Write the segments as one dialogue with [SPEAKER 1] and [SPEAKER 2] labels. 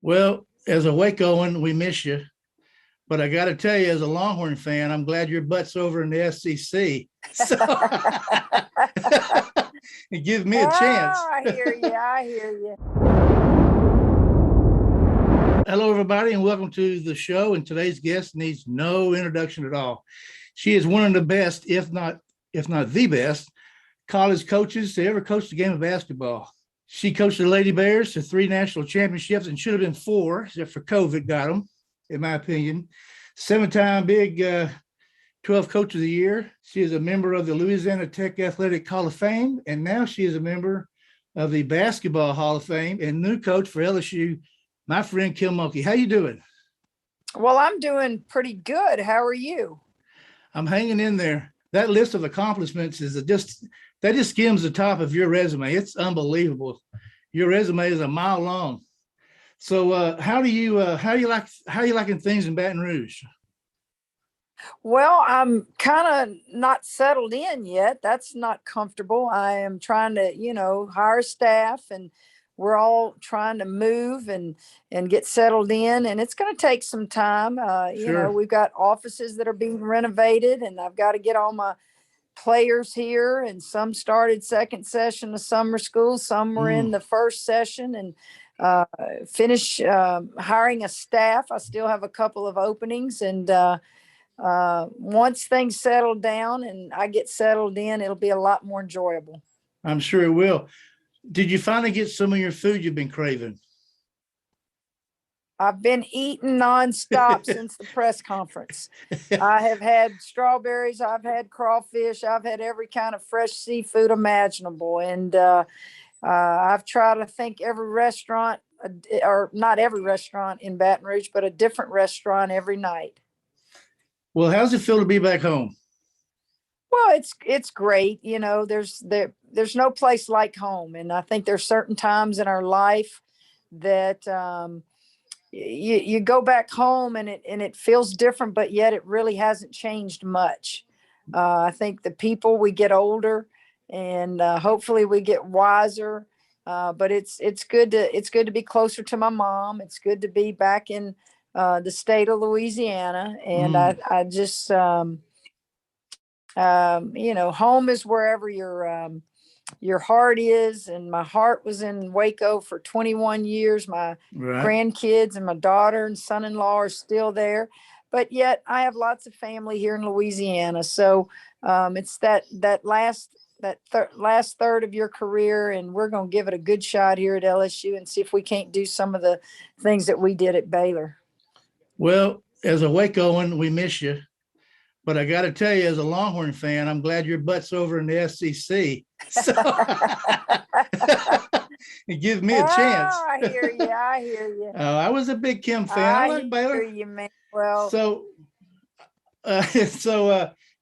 [SPEAKER 1] Well, as a Wacoan, we miss you. But I got to tell you, as a Longhorn fan, I'm glad your butt's over in the SEC. So it gives me a chance.
[SPEAKER 2] I hear you. I hear you.
[SPEAKER 1] Hello, everybody, and welcome to the show. And today's guest needs no introduction at all. She is one of the best, if not the best, college coaches to ever coach the game of basketball. She coached the Lady Bears to 3 national championships and should have been 4, except for COVID got them, in my opinion. 7-time Big 12 Coach of the Year. She is a member of the Louisiana Tech Athletic Hall of Fame, and now she is a member of the Basketball Hall of Fame and new coach for LSU, my friend Kim Mulkey. How you doing?
[SPEAKER 2] Well, I'm doing pretty good. How are you?
[SPEAKER 1] I'm hanging in there. That list of accomplishments is just skims the top of your resume. It's unbelievable. Your resume is a mile long. So how you liking things in Baton Rouge?
[SPEAKER 2] Well, I'm kind of not settled in yet. That's not comfortable. I am trying to, hire staff, and we're all trying to move and get settled in, and it's going to take some time.
[SPEAKER 1] Sure.
[SPEAKER 2] We've got offices that are being renovated, and I've got to get all my players here, and some started second session of summer school, some were in the first session, and finish hiring a staff. I still have a couple of openings, and once things settle down and I get settled in, it'll be a lot more enjoyable.
[SPEAKER 1] I'm sure it will. Did you finally get some of your food you've been craving?
[SPEAKER 2] I've been eating nonstop since the press conference. I have had strawberries, I've had crawfish, I've had every kind of fresh seafood imaginable. And I've tried, I think, every restaurant, or not every restaurant in Baton Rouge, but a different restaurant every night.
[SPEAKER 1] Well, how's it feel to be back home?
[SPEAKER 2] Well, it's great. There's no place like home. And I think there's certain times in our life that you go back home and it feels different, but yet it really hasn't changed much. I think the people, we get older, and hopefully we get wiser. But it's good to be closer to my mom. It's good to be back in the state of Louisiana, and I just home is wherever your heart is, and my heart was in Waco for 21 years. My grandkids and my daughter and son-in-law are still there, but yet I have lots of family here in Louisiana. So it's that last third of your career, and we're going to give it a good shot here at LSU and see if we can't do some of the things that we did at Baylor.
[SPEAKER 1] Well, as a Wacoan, we miss you. But I got to tell you, as a Longhorn fan, I'm glad your butt's over in the SEC. So it gives me a chance.
[SPEAKER 2] I hear you. I hear you.
[SPEAKER 1] I was a big Kim fan. I like Baylor.
[SPEAKER 2] Hear you, man. Well,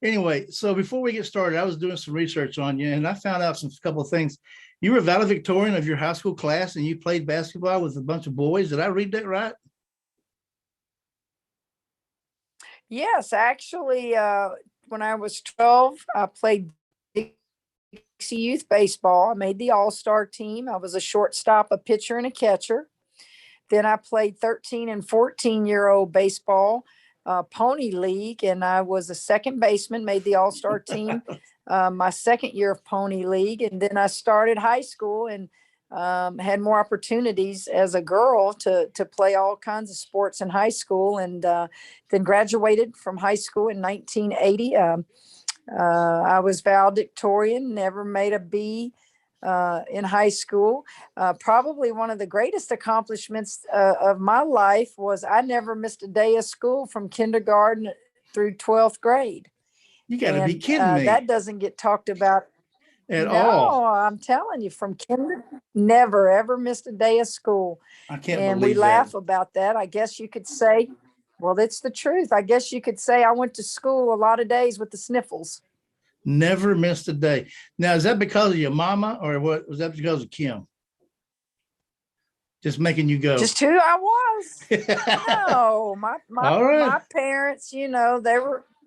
[SPEAKER 1] anyway, so before we get started, I was doing some research on you, and I found out a couple of things. You were valedictorian of your high school class, and you played basketball with a bunch of boys. Did I read that right?
[SPEAKER 2] yes, actually, when I was 12, I played Dixie Youth Baseball. I made the All-Star team. I was a shortstop, a pitcher, and a catcher. Then I played 13 and 14-year-old baseball, Pony League, and I was a second baseman, made the All-Star team my second year of Pony League. And then I started high school and had more opportunities as a girl to play all kinds of sports in high school, and then graduated from high school in 1980. I was valedictorian, never made a B in high school. Probably one of the greatest accomplishments of my life was I never missed a day of school from kindergarten through 12th grade.
[SPEAKER 1] You got to be kidding me.
[SPEAKER 2] That doesn't get talked about
[SPEAKER 1] at all.
[SPEAKER 2] No, I'm telling you, from kinder, never ever missed a day of school.
[SPEAKER 1] I can't
[SPEAKER 2] and
[SPEAKER 1] believe
[SPEAKER 2] we laugh about that. I guess you could say, well, that's the truth. I guess you could say I went to school a lot of days with the sniffles.
[SPEAKER 1] Never missed a day. Now, is that because of your mama, or what? Was that because of Kim? Just making you go?
[SPEAKER 2] Just who I was. No, my parents,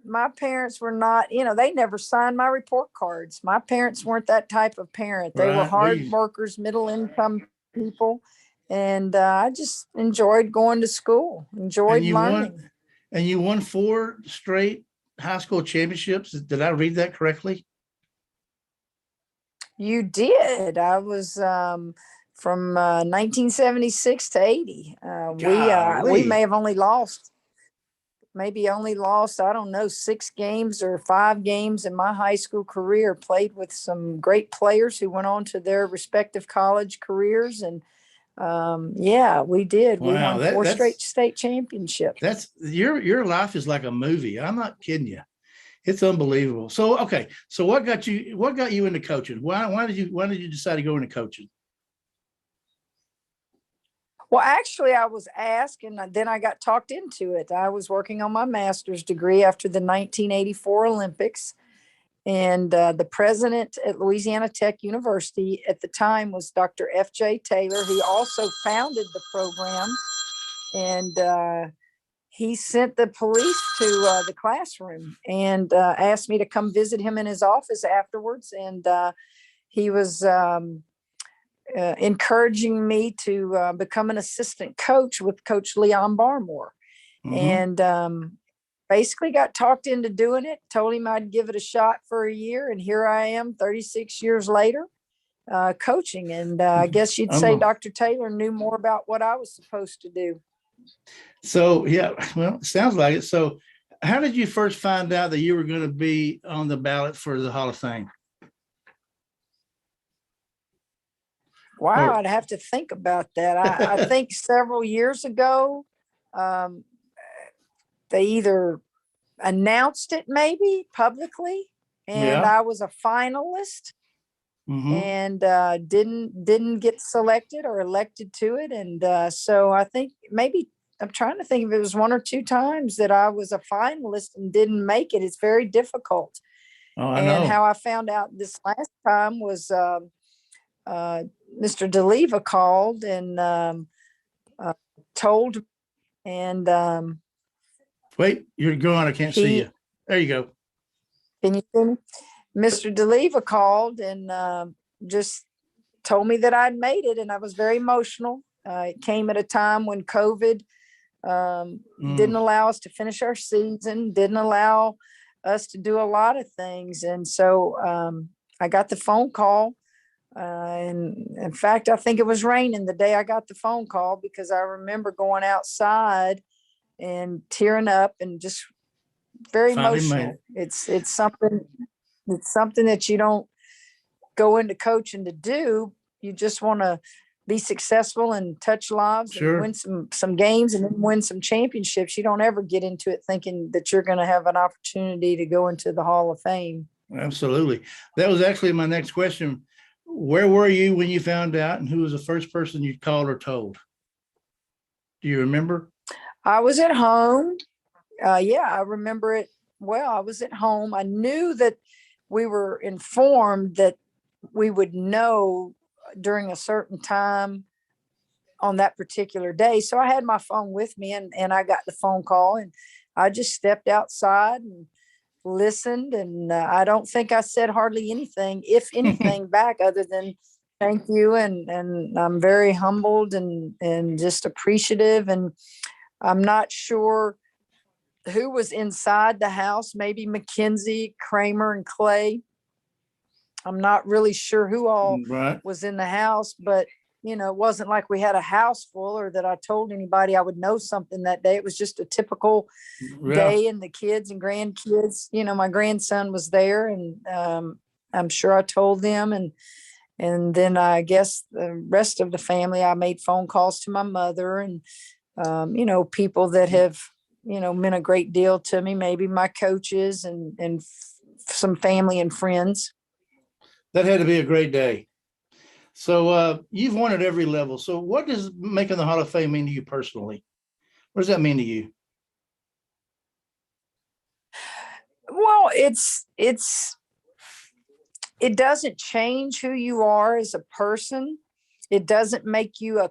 [SPEAKER 2] my parents were not, they never signed my report cards. My parents weren't that type of parent. They were hard workers, middle income people. And I just enjoyed going to school,
[SPEAKER 1] And
[SPEAKER 2] enjoyed
[SPEAKER 1] you
[SPEAKER 2] learning.
[SPEAKER 1] won, and you won 4 straight high school championships. Did I read that correctly?
[SPEAKER 2] You did. I was from 1976 to 80. We may
[SPEAKER 1] Golly.
[SPEAKER 2] have only lost, I don't know, 6 games or 5 games in my high school career. Played with some great players who went on to their respective college careers. And yeah, we did. We
[SPEAKER 1] Wow,
[SPEAKER 2] won 4 straight state championships.
[SPEAKER 1] that's your life is like a movie. I'm not kidding you. It's unbelievable. So okay, so what got you into coaching? Why did you decide to go into coaching?
[SPEAKER 2] Well, actually, I was asked, and then I got talked into it. I was working on my master's degree after the 1984 Olympics. And the president at Louisiana Tech University at the time was Dr. F.J. Taylor. He also founded the program. And he sent the police to the classroom and asked me to come visit him in his office afterwards. And he was encouraging me to become an assistant coach with Coach Leon Barmore.
[SPEAKER 1] Mm-hmm.
[SPEAKER 2] And basically got talked into doing it, told him I'd give it a shot for a year. And here I am 36 years later coaching. And I guess you'd say Dr. Taylor knew more about what I was supposed to do.
[SPEAKER 1] So, yeah, well, it sounds like it. So how did you first find out that you were going to be on the ballot for the Hall of Fame?
[SPEAKER 2] Wow, I'd have to think about that. I think several years ago, they either announced it maybe publicly, and
[SPEAKER 1] Yeah.
[SPEAKER 2] I was a finalist.
[SPEAKER 1] Mm-hmm.
[SPEAKER 2] And didn't get selected or elected to it. And so I think maybe I'm trying to think if it was 1 or 2 times that I was a finalist and didn't make it. It's very difficult.
[SPEAKER 1] Oh, I
[SPEAKER 2] And
[SPEAKER 1] know.
[SPEAKER 2] how I found out this last time was Mr. DeLeva called and told, and
[SPEAKER 1] Wait, you're going. I can't see you. There you go.
[SPEAKER 2] Can you see me? Mr. DeLeva called and just told me that I'd made it, and I was very emotional. It came at a time when COVID didn't allow us to finish our season, didn't allow us to do a lot of things. And so I got the phone call. And in fact, I think it was raining the day I got the phone call, because I remember going outside and tearing up and just very emotional. It's something that you don't go into coaching to do. You just want to be successful and touch lives.
[SPEAKER 1] Sure.
[SPEAKER 2] And win some games and then win some championships. You don't ever get into it thinking that you're going to have an opportunity to go into the Hall of Fame.
[SPEAKER 1] Absolutely. That was actually my next question. Where were you when you found out, and who was the first person you called or told? Do you remember?
[SPEAKER 2] I was at home. Yeah, I remember it well. I was at home. I knew that we were informed that we would know during a certain time on that particular day. So I had my phone with me, and I got the phone call, and I just stepped outside and listened. And I don't think I said hardly anything, if anything, back other than thank you. And I'm very humbled and just appreciative. And I'm not sure who was inside the house, maybe Makenzie, Kramer, and Clay. I'm not really sure who all was in the house, but it wasn't like we had a house full or that I told anybody I would know something that day. It was just a typical day, and the kids and grandkids, my grandson was there, and I'm sure I told them. And then I guess the rest of the family, I made phone calls to my mother and, people that have, meant a great deal to me, maybe my coaches and some family and friends.
[SPEAKER 1] That had to be a great day. So you've won at every level. So what does making the Hall of Fame mean to you personally? What does that mean to you?
[SPEAKER 2] Well, it doesn't change who you are as a person. It doesn't make you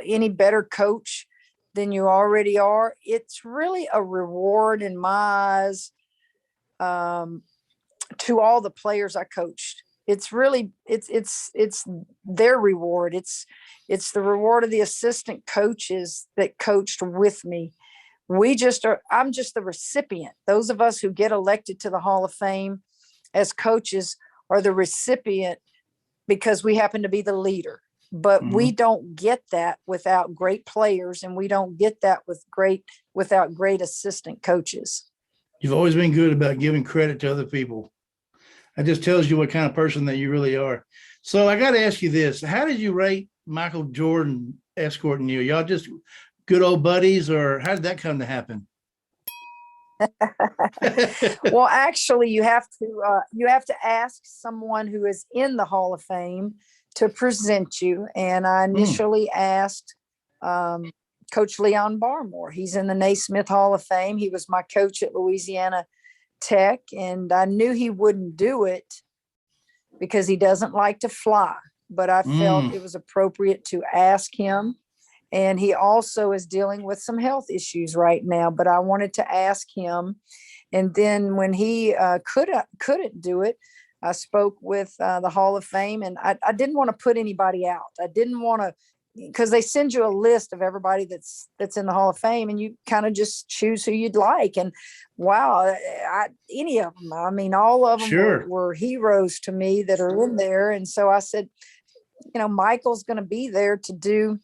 [SPEAKER 2] any better coach than you already are. It's really a reward in my eyes to all the players I coached. it's really, it's their reward. It's the reward of the assistant coaches that coached with me. I'm just the recipient. Those of us who get elected to the Hall of Fame as coaches are the recipient because we happen to be the leader. But we don't get that without great players, and we don't get that without great assistant coaches.
[SPEAKER 1] You've always been good about giving credit to other people. That just tells you what kind of person that you really are. So I got to ask you this. How did you rate Michael Jordan escorting you? Y'all just good old buddies, or how did that come to happen?
[SPEAKER 2] Well, actually, you have to ask someone who is in the Hall of Fame to present you. And I initially asked Coach Leon Barmore. He's in the Naismith Hall of Fame. He was my coach at Louisiana Tech, and I knew he wouldn't do it because he doesn't like to fly. But I felt it was appropriate to ask him. And he also is dealing with some health issues right now, but I wanted to ask him. And then when he couldn't do it, I spoke with the Hall of Fame, and I didn't want to put anybody out. I didn't want to, because they send you a list of everybody that's in the Hall of Fame, and you kind of just choose who you'd like. And wow, any of them, I mean, all of them were heroes to me that are in there. And so I said, Michael's going to be there to do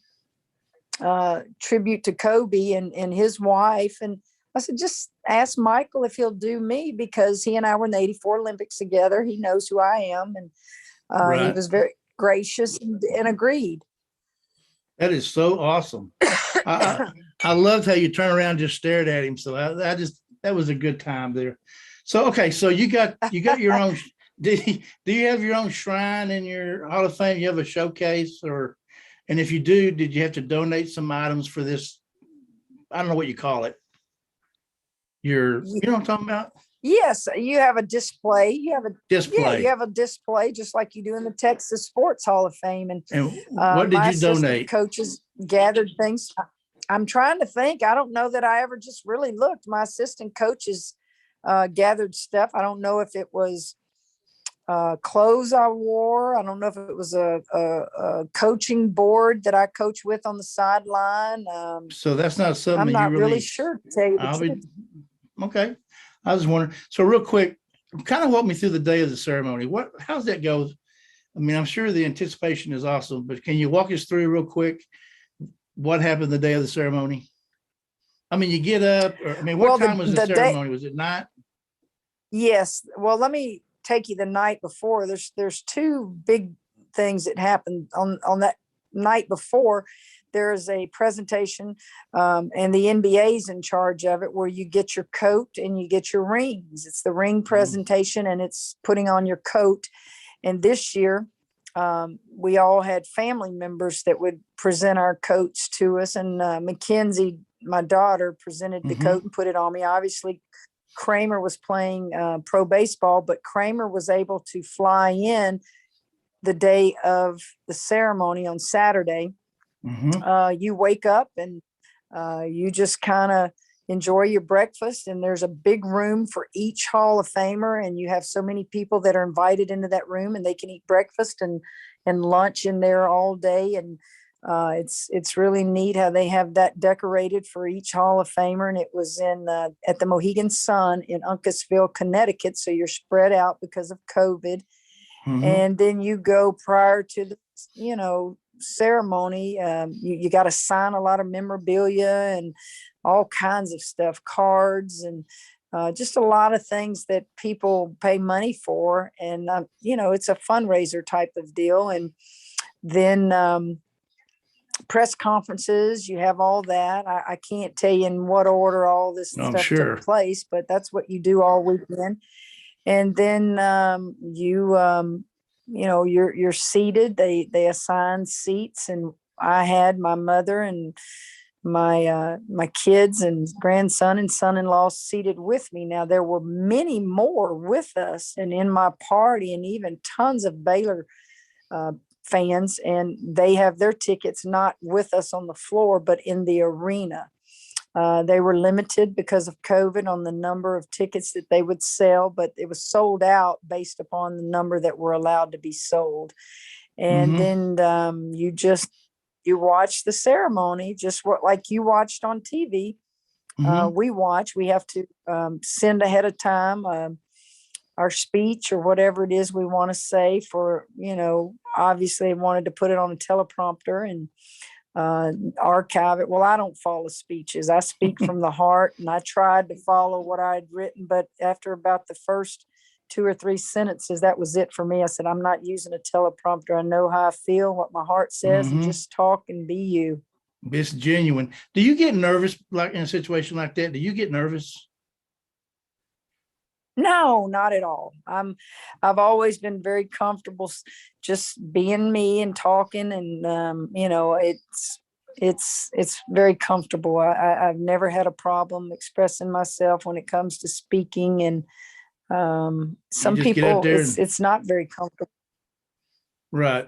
[SPEAKER 2] tribute to Kobe and his wife. And I said, just ask Michael if he'll do me, because he and I were in the '84 Olympics together. He knows who I am. And he was very gracious and agreed.
[SPEAKER 1] That is so awesome. I loved how you turned around and just stared at him. So that was a good time there. So, okay. So you got your own, do you have your own shrine in your Hall of Fame? You have a showcase, and if you do, did you have to donate some items for this? I don't know what you call it. You know what I'm talking about?
[SPEAKER 2] Yes, you have a display. You have a display just like you do in the Texas Sports Hall of Fame. And
[SPEAKER 1] what did you donate?
[SPEAKER 2] Coaches gathered things. I'm trying to think. I don't know that I ever just really looked. My assistant coaches gathered stuff. I don't know if it was clothes I wore. I don't know if it was a coaching board that I coach with on the sideline.
[SPEAKER 1] So that's not something
[SPEAKER 2] I'm not really sure to tell you the truth.
[SPEAKER 1] Okay. I was wondering. So real quick, kind of walk me through the day of the ceremony. How's that go? I mean, I'm sure the anticipation is awesome, but can you walk us through real quick what happened the day of the ceremony? I mean, you get up, what time was the ceremony? Was it night?
[SPEAKER 2] Yes. Well, let me take you the night before. There's two big things that happened on that night before. There's a presentation, and the NBA's in charge of it, where you get your coat and you get your rings. It's the ring presentation, and it's putting on your coat. And this year, we all had family members that would present our coats to us. And Makenzie, my daughter, presented the coat and put it on me. Obviously, Kramer was playing pro baseball, but Kramer was able to fly in the day of the ceremony on Saturday. You wake up and you just kind of enjoy your breakfast, and there's a big room for each Hall of Famer, and you have so many people that are invited into that room, and they can eat breakfast and lunch in there all day. And it's really neat how they have that decorated for each Hall of Famer. And it was at the Mohegan Sun in Uncasville, Connecticut. So you're spread out because of COVID. And then you go prior to the, ceremony. You got to sign a lot of memorabilia and all kinds of stuff, cards, and just a lot of things that people pay money for. And, it's a fundraiser type of deal. And then press conferences, you have all that. I can't tell you in what order all this stuff took place, but that's what you do all weekend. And then you're seated. They assign seats, and I had my mother and my kids and grandson and son-in-law seated with me. Now there were many more with us and in my party, and even tons of Baylor fans, and they have their tickets not with us on the floor, but in the arena. They were limited because of COVID on the number of tickets that they would sell, but it was sold out based upon the number that were allowed to be sold. And then you watch the ceremony, just like you watched on TV. We have to send ahead of time our speech or whatever it is we want to say for, obviously wanted to put it on a teleprompter and archive it. Well, I don't follow speeches. I speak from the heart, and I tried to follow what I had written, but after about the first 2 or 3 sentences, that was it for me. I said, I'm not using a teleprompter. I know how I feel, what my heart says, and just talk and be you.
[SPEAKER 1] It's genuine. Do you get nervous like in a situation like that? Do you get nervous?
[SPEAKER 2] No, not at all. I've always been very comfortable just being me and talking, and it's very comfortable. I've never had a problem expressing myself when it comes to speaking, and some people it's not very comfortable.
[SPEAKER 1] Right.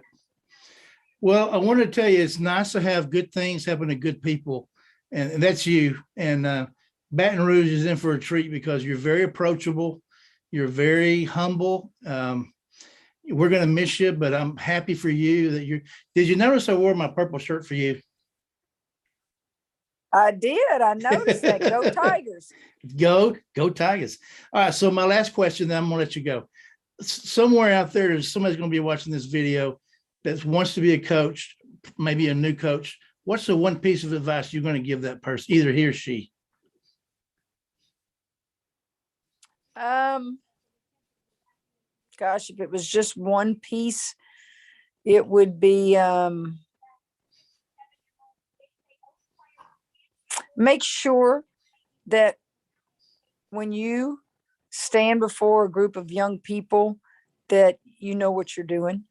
[SPEAKER 1] Well, I want to tell you, it's nice to have good things happen to good people, and that's you. And Baton Rouge is in for a treat because you're very approachable. You're very humble. We're going to miss you, but I'm happy for you that did you notice I wore my purple shirt for you?
[SPEAKER 2] I did. I noticed that. Go Tigers.
[SPEAKER 1] Go Tigers. All right. So my last question, then I'm going to let you go. Somewhere out there's somebody's going to be watching this video that wants to be a coach, maybe a new coach. What's the one piece of advice you're going to give that person, either he or she?
[SPEAKER 2] Gosh, if it was just one piece, it would be make sure that when you stand before a group of young people that you know what you're doing.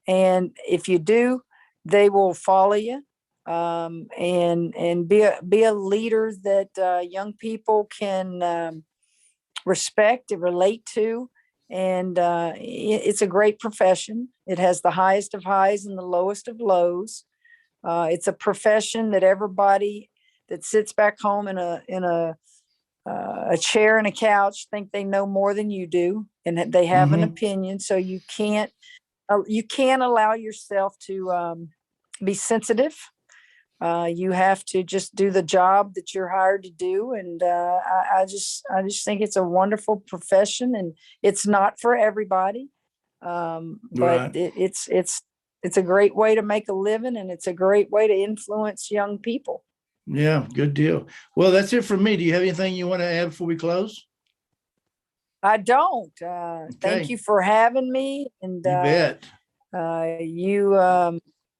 [SPEAKER 2] And if you do, they will follow you, and be a leader that young people can respect and relate to. And it's a great profession. It has the highest of highs and the lowest of lows. It's a profession that everybody that sits back home in a chair and a couch think they know more than you do, and they have an opinion. So you can't allow yourself to be sensitive. You have to just do the job that you're hired to do. And I just think it's a wonderful profession, and it's not for everybody. But it's a great way to make a living, and it's a great way to influence young people.
[SPEAKER 1] Yeah, good deal. Well, that's it for me. Do you have anything you want to add before we close?
[SPEAKER 2] I don't. Thank you for having me. And
[SPEAKER 1] you bet.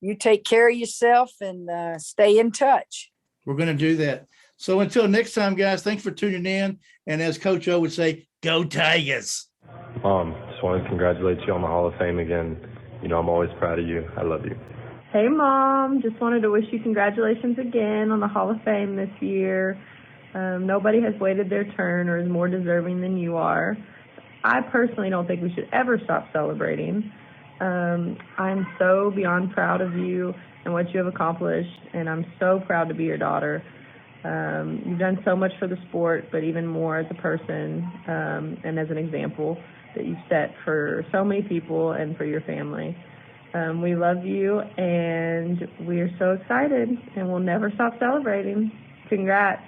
[SPEAKER 2] You take care of yourself and stay in touch.
[SPEAKER 1] We're going to do that. So until next time, guys, thanks for tuning in. And as Coach O would say, go Tigers.
[SPEAKER 3] Mom, just want to congratulate you on the Hall of Fame again. I'm always proud of you. I love you.
[SPEAKER 4] Hey, Mom. Just wanted to wish you congratulations again on the Hall of Fame this year. Nobody has waited their turn or is more deserving than you are. I personally don't think we should ever stop celebrating. I'm so beyond proud of you and what you have accomplished, and I'm so proud to be your daughter. You've done so much for the sport, but even more as a person and as an example that you've set for so many people and for your family. We love you, and we are so excited, and we'll never stop celebrating. Congrats.